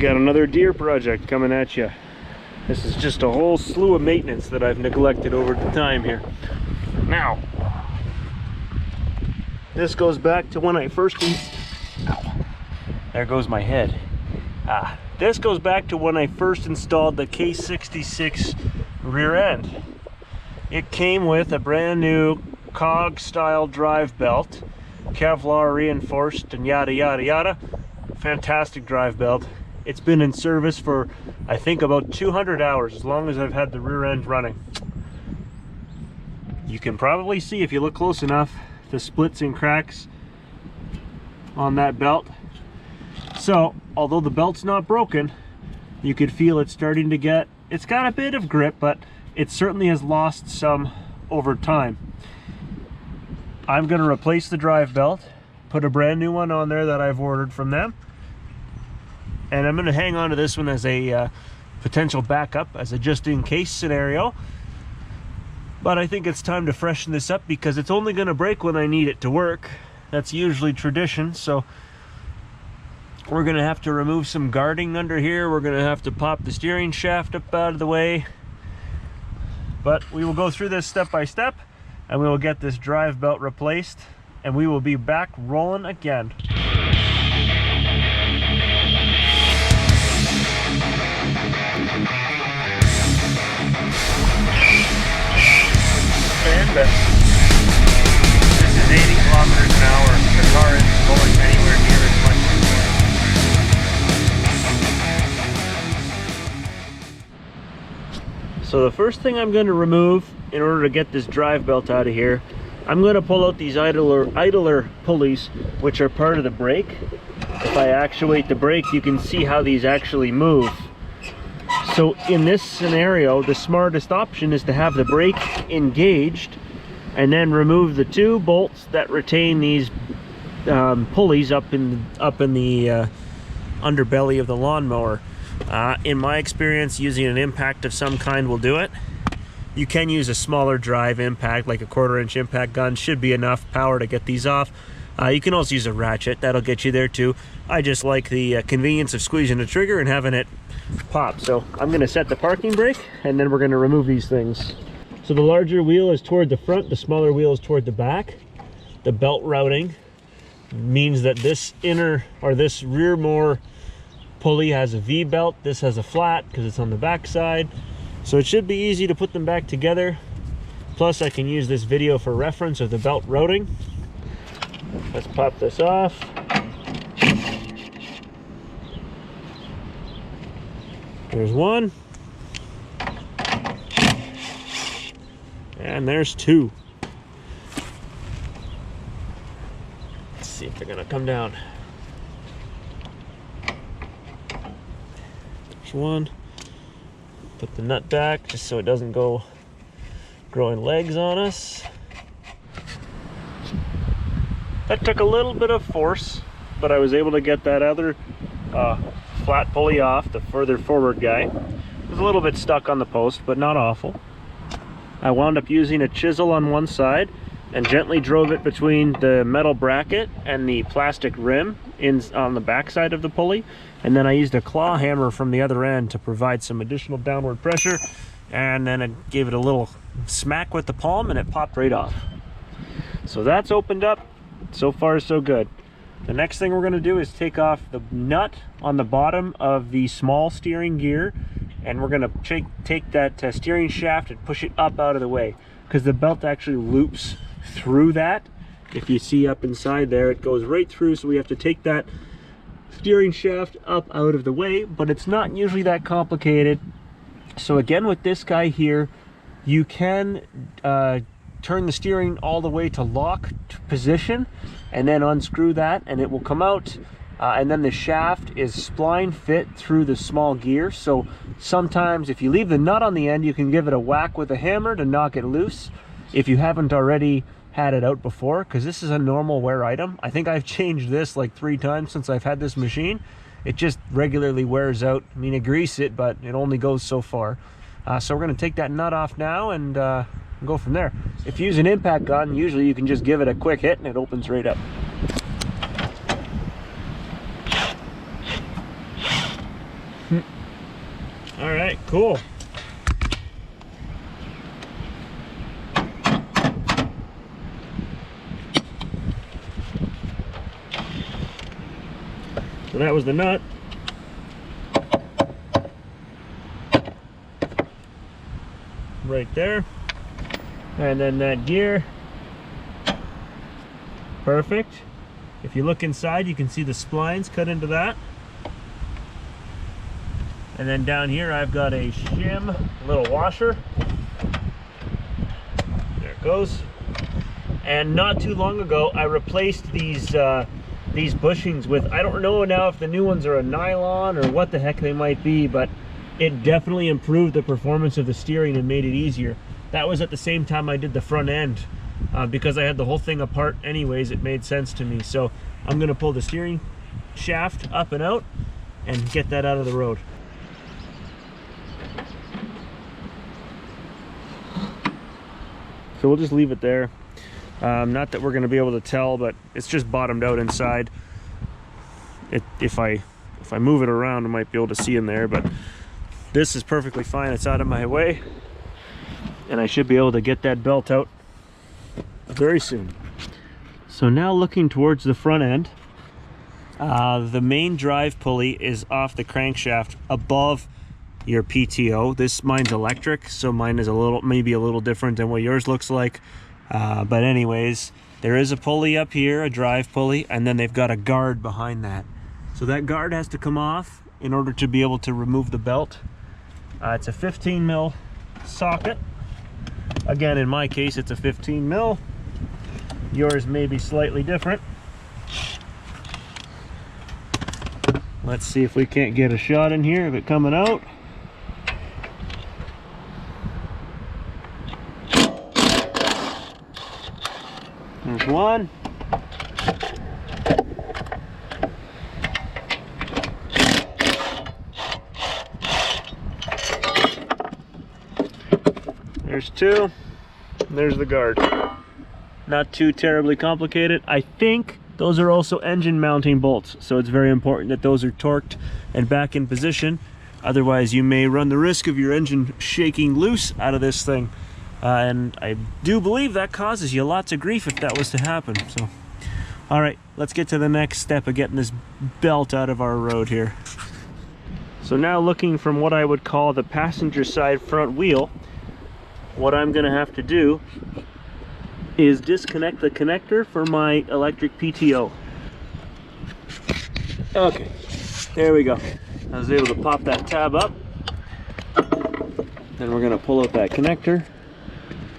got another Deere project coming at you. This is just a whole slew of maintenance that I've neglected over the time here. Now, this goes back to when I first there goes my head. This goes back to when I first installed the K66 rear end. It came with a brand new cog style drive belt, Kevlar reinforced and yada yada yada. Fantastic drive belt. It's been in service for I think about 200 hours, as long as I've had the rear end running. You can probably see, if you look close enough, the splits and cracks on that belt. So although the belt's not broken, you could feel it's starting to get, it's got a bit of grip, but it certainly has lost some over time. I'm going to replace the drive belt, put a brand new one on there that I've ordered from them, and I'm going to hang on to this one as a potential backup, as a just-in-case scenario. But I think it's time to freshen this up because it's only going to break when I need it to work. That's usually tradition, so we're going to have to remove some guarding under here. We're going to have to pop the steering shaft up out of the way. But we will go through this step by step, and we will get this drive belt replaced, and we will be back rolling again. This is 80 kilometers an hour. The car isn't going anywhere near as much. So the first thing I'm going to remove in order to get this drive belt out of here, I'm going to pull out these idler pulleys, which are part of the brake. If I actuate the brake, you can see how these actually move. So in this scenario, the smartest option is to have the brake engaged and then remove the two bolts that retain these pulleys up in the underbelly of the lawnmower. In my experience, using an impact of some kind will do it. You can use a smaller drive impact, like a 1/4-inch impact gun, should be enough power to get these off. You can also use a ratchet, that'll get you there too. I just like the convenience of squeezing the trigger and having it pop. So I'm going to set the parking brake, and then we're going to remove these things. So the larger wheel is toward the front, the smaller wheel is toward the back. The belt routing means that this this rear more pulley has a V belt, this has a flat because it's on the back side. So it should be easy to put them back together. Plus I can use this video for reference of the belt routing. Let's pop this off. There's one. And there's two. Let's see if they're gonna come down. There's one. Put the nut back just so it doesn't go growing legs on us. That took a little bit of force, but I was able to get that other flat pulley off, the further forward guy. It was a little bit stuck on the post, but not awful. I wound up using a chisel on one side and gently drove it between the metal bracket and the plastic rim on the back side of the pulley. And then I used a claw hammer from the other end to provide some additional downward pressure. And then I gave it a little smack with the palm and it popped right off. So that's opened up. So far, so good. The next thing we're going to do is take off the nut on the bottom of the small steering gear, and we're going to take that steering shaft and push it up out of the way, because the belt actually loops through that. If you see up inside there, it goes right through, so we have to take that steering shaft up out of the way, but it's not usually that complicated. So again, with this guy here, you can turn the steering all the way to lock position and then unscrew that and it will come out, and then the shaft is spline fit through the small gear. So sometimes if you leave the nut on the end, you can give it a whack with a hammer to knock it loose if you haven't already had it out before, because this is a normal wear item. I think I've changed this like 3 times since I've had this machine. It just regularly wears out. I mean, I grease it, but it only goes so far. So we're going to take that nut off now and go from there. If you use an impact gun, usually you can just give it a quick hit and it opens right up. right, cool. So that was the nut. Right there. And then that gear. Perfect. If you look inside, you can see the splines cut into that. And then down here I've got a shim little washer. There it goes. And not too long ago I replaced these bushings with, I don't know now if the new ones are a nylon or what the heck they might be, but it definitely improved the performance of the steering and made it easier. That was at the same time I did the front end. Because I had the whole thing apart anyways, it made sense to me. So I'm gonna pull the steering shaft up and out and get that out of the road. So we'll just leave it there. Not that we're gonna be able to tell, but it's just bottomed out inside. If I move it around, I might be able to see in there, but this is perfectly fine. It's out of my way, and I should be able to get that belt out very soon. So now looking towards the front end, the main drive pulley is off the crankshaft above your PTO. Mine's electric, so mine is maybe a little different than what yours looks like. But anyways, there is a pulley up here, a drive pulley, and then they've got a guard behind that. So that guard has to come off in order to be able to remove the belt. It's a 15 mil socket. Again, in my case, it's a 15 mil. Yours may be slightly different. Let's see if we can't get a shot in here of it coming out. There's one. There's two. There's the guard. Not too terribly complicated. I think those are also engine mounting bolts, so it's very important that those are torqued and back in position. Otherwise you may run the risk of your engine shaking loose out of this thing, and I do believe that causes you lots of grief if that was to happen. So all right, let's get to the next step of getting this belt out of our road here. So now looking from what I would call the passenger side front wheel, what I'm gonna have to do is disconnect the connector for my electric PTO. Okay, there we go. I was able to pop that tab up. Then we're gonna pull out that connector.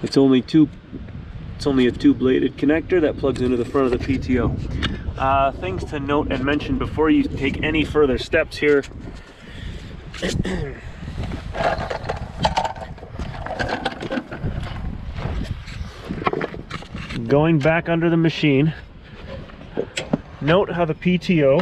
It's only a two-bladed connector that plugs into the front of the PTO. Things to note and mention before you take any further steps here. Going back under the machine, note how the PTO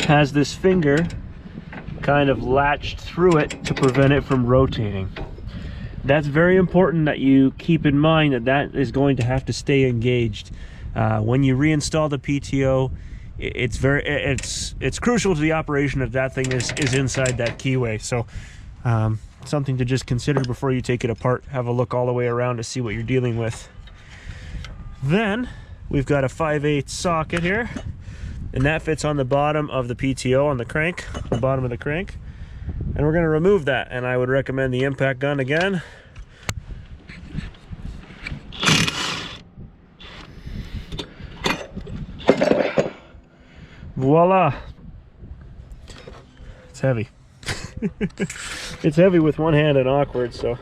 has this finger kind of latched through it to prevent it from rotating. That's very important that you keep in mind that that is going to have to stay engaged. When you reinstall the PTO, it's crucial to the operation that thing is inside that keyway. So something to just consider before you take it apart. Have a look all the way around to see what you're dealing with. Then we've got a 5/8 socket here, and that fits on the bottom of the PTO on the crank, the bottom of the crank. And we're going to remove that, and I would recommend the impact gun again. Voila! It's heavy. It's heavy with one hand and awkward, so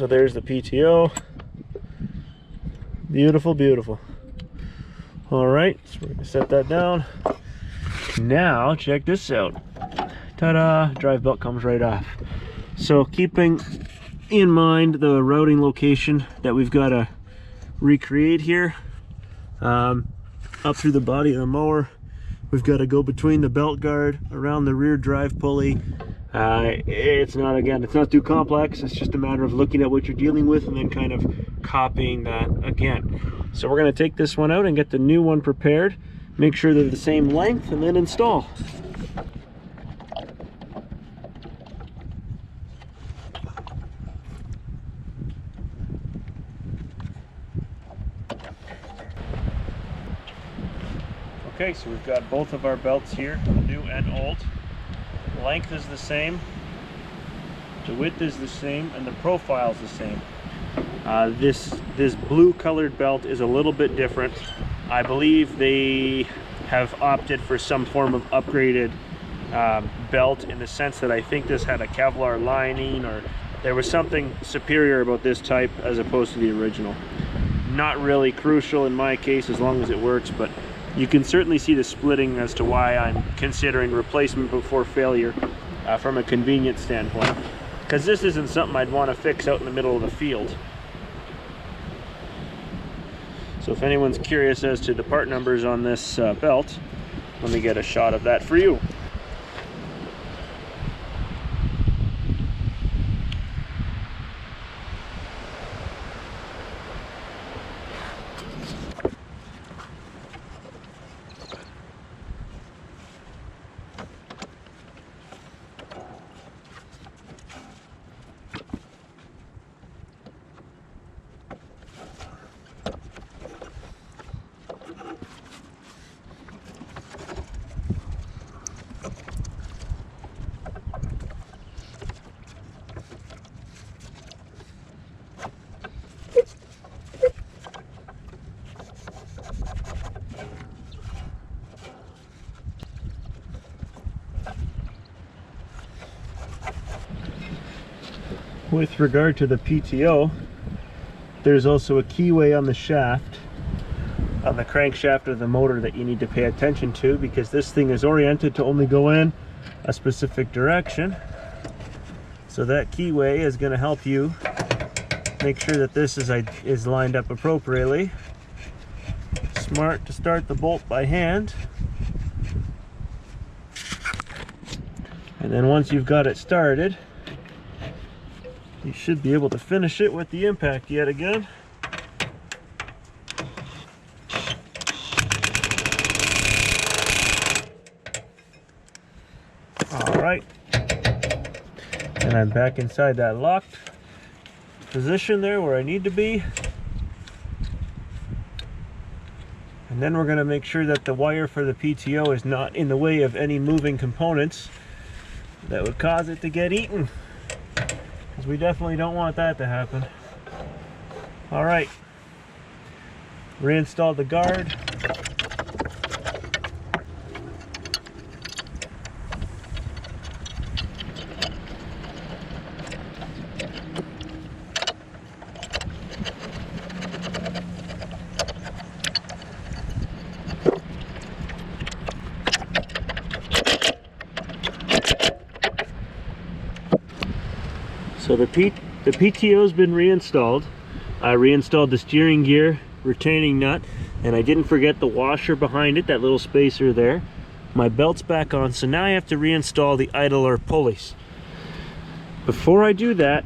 there's the PTO. Beautiful, beautiful. All right, so we're gonna set that down. Now check this out. Ta-da! Drive belt comes right off. So keeping in mind the routing location that we've got to recreate here, up through the body of the mower, we've got to go between the belt guard, around the rear drive pulley. It's not too complex. It's just a matter of looking at what you're dealing with and then kind of copying that again. So we're going to take this one out and get the new one prepared, make sure they're the same length, and then install. Okay, so we've got both of our belts here, new and old. Length is the same, the width is the same, and the profile is the same. This blue colored belt is a little bit different. I believe they have opted for some form of upgraded belt, in the sense that I think this had a Kevlar lining, or there was something superior about this type as opposed to the original. Not really crucial in my case as long as it works, but you can certainly see the splitting as to why I'm considering replacement before failure from a convenience standpoint, because this isn't something I'd want to fix out in the middle of the field. So if anyone's curious as to the part numbers on this belt, let me get a shot of that for you. With regard to the PTO, there's also a keyway on the shaft, on the crankshaft of the motor, that you need to pay attention to, because this thing is oriented to only go in a specific direction. So that keyway is going to help you make sure that this is lined up appropriately. Smart to start the bolt by hand, and then once you've got it started, you should be able to finish it with the impact yet again. All right, and I'm back inside that locked position there where I need to be. And then we're going to make sure that the wire for the PTO is not in the way of any moving components that would cause it to get eaten, because we definitely don't want that to happen. All right, reinstalled the guard. So the PTO's been reinstalled. I reinstalled the steering gear retaining nut, and I didn't forget the washer behind it, that little spacer there. My belt's back on, so now I have to reinstall the idler pulleys. Before I do that,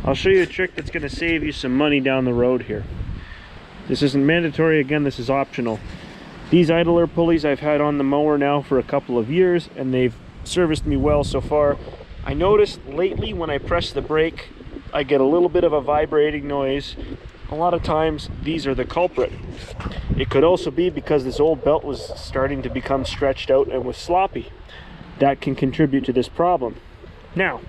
I'll show you a trick that's going to save you some money down the road here. This isn't mandatory, again, this is optional. These idler pulleys I've had on the mower now for a couple of years, and they've serviced me well so far. I noticed lately when I press the brake, I get a little bit of a vibrating noise. A lot of times these are the culprit. It could also be because this old belt was starting to become stretched out and was sloppy. That can contribute to this problem. Now,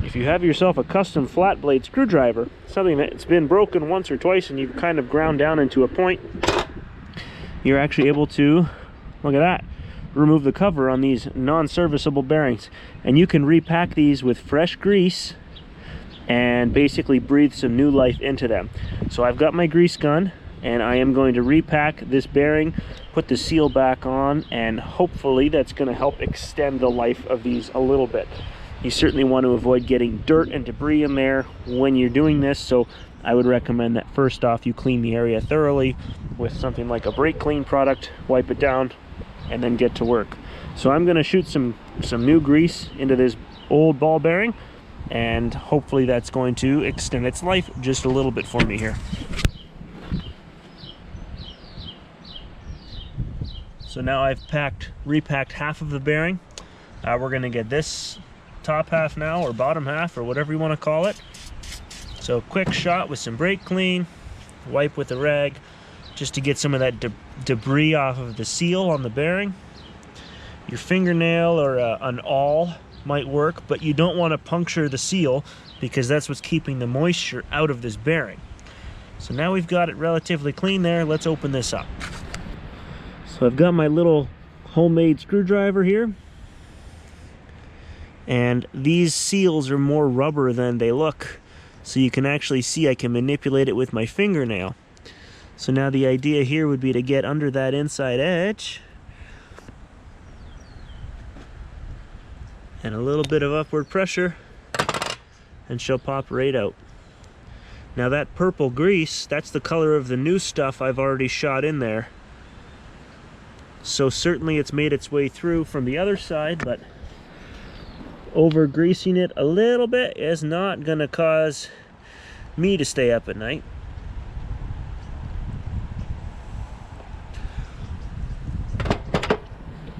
if you have yourself a custom flat blade screwdriver, something that's been broken once or twice and you've kind of ground down into a point, you're actually able to, look at that, remove the cover on these non-serviceable bearings, and you can repack these with fresh grease and basically breathe some new life into them. So I've got my grease gun, and I am going to repack this bearing, put the seal back on, and hopefully that's going to help extend the life of these a little bit. You certainly want to avoid getting dirt and debris in there when you're doing this, so I would recommend that first off you clean the area thoroughly with something like a brake clean product, wipe it down, and then get to work. So I'm going to shoot some new grease into this old ball bearing, and hopefully that's going to extend its life just a little bit for me here. So now I've repacked half of the bearing. We're going to get this top half now, or bottom half, or whatever you want to call it. So quick shot with some brake clean, wipe with a rag, just to get some of that debris off of the seal on the bearing. Your fingernail or an awl might work, but you don't want to puncture the seal because that's what's keeping the moisture out of this bearing. So now we've got it relatively clean there. Let's open this up. So I've got my little homemade screwdriver here, and these seals are more rubber than they look, so you can actually see I can manipulate it with my fingernail. So now the idea here would be to get under that inside edge and a little bit of upward pressure, and she'll pop right out. Now that purple grease, that's the color of the new stuff I've already shot in there. So certainly it's made its way through from the other side, but over greasing it a little bit is not gonna cause me to stay up at night.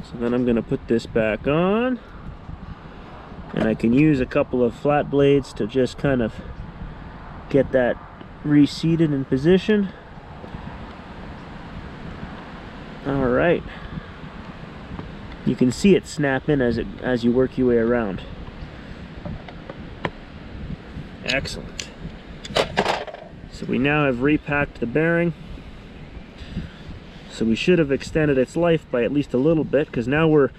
So then I'm gonna put this back on, and I can use a couple of flat blades to just kind of get that reseated in position. All right, you can see it snap in as you work your way around. Excellent. So we now have repacked the bearing. So we should have extended its life by at least a little bit, because now we're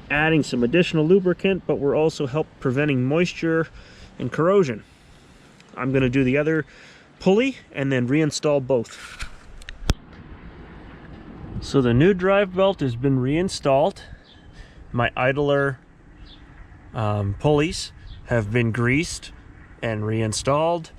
adding some additional lubricant, but we're also preventing moisture and corrosion. I'm going to do the other pulley and then reinstall both. So the new drive belt has been reinstalled. My idler pulleys have been greased and reinstalled.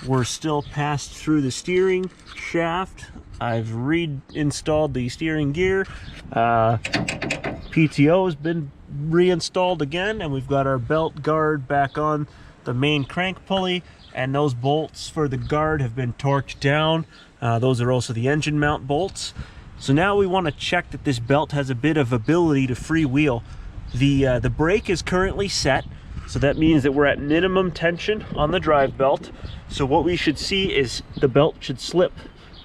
We're still passed through the steering shaft. I've reinstalled the steering gear. PTO has been reinstalled again, and we've got our belt guard back on the main crank pulley, and those bolts for the guard have been torqued down. Those are also the engine mount bolts. So now we want to check that this belt has a bit of ability to freewheel. The brake is currently set, so that means that we're at minimum tension on the drive belt. So what we should see is the belt should slip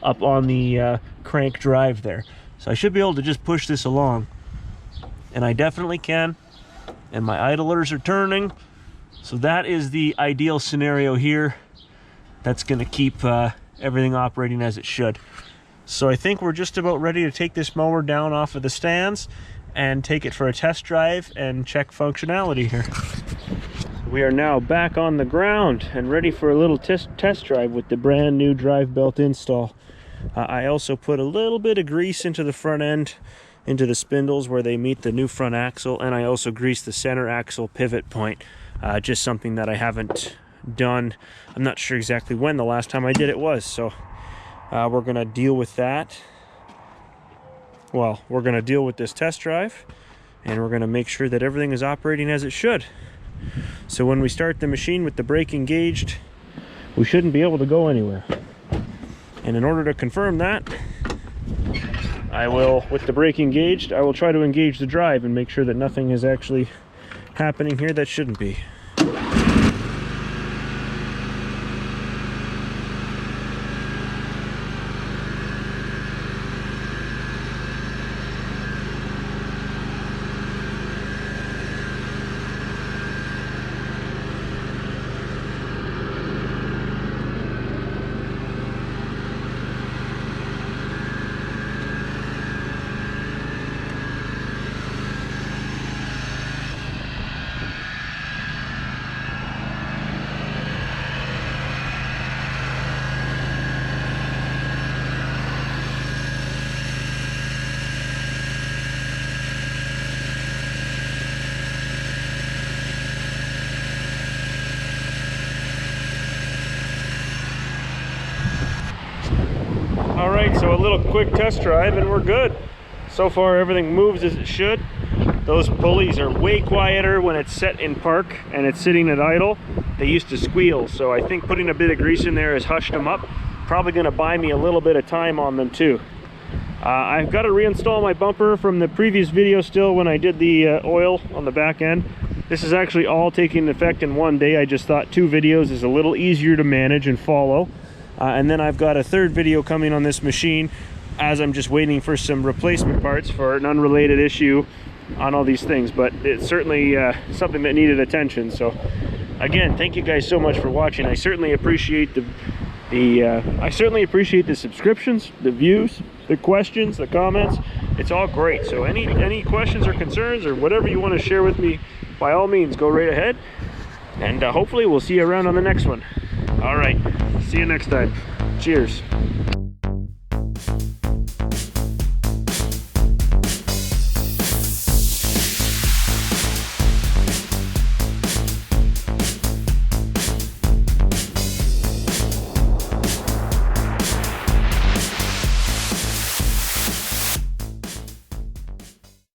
up on the crank drive there. So I should be able to just push this along, and I definitely can, and my idlers are turning. So that is the ideal scenario here. That's going to keep everything operating as it should. So I think we're just about ready to take this mower down off of the stands and take it for a test drive and check functionality here. We are now back on the ground and ready for a little test drive with the brand new drive belt install. I also put a little bit of grease into the front end, into the spindles where they meet the new front axle, and I also greased the center axle pivot point. Just something that I haven't done. I'm not sure exactly when the last time I did it was, so we're gonna deal with that. Well, we're gonna deal with this test drive, and we're gonna make sure that everything is operating as it should. So when we start the machine with the brake engaged, we shouldn't be able to go anywhere. And in order to confirm that, I will, with the brake engaged, I will try to engage the drive and make sure that nothing is actually happening here that shouldn't be. Alright, so a little quick test drive and we're good. So far everything moves as it should. Those pulleys are way quieter when it's set in park and it's sitting at idle. They used to squeal, so I think putting a bit of grease in there has hushed them up. Probably going to buy me a little bit of time on them too. I've got to reinstall my bumper from the previous video still when I did the oil on the back end. This is actually all taking effect in one day. I just thought 2 videos is a little easier to manage and follow. And then I've got a third video coming on this machine as I'm just waiting for some replacement parts for an unrelated issue on all these things, but it's certainly something that needed attention. So again, thank you guys so much for watching. I certainly appreciate the subscriptions, the views, the questions, the comments. It's all great. So any questions or concerns or whatever you want to share with me, by all means, go right ahead. And hopefully we'll see you around on the next one. All right, see you next time. Cheers.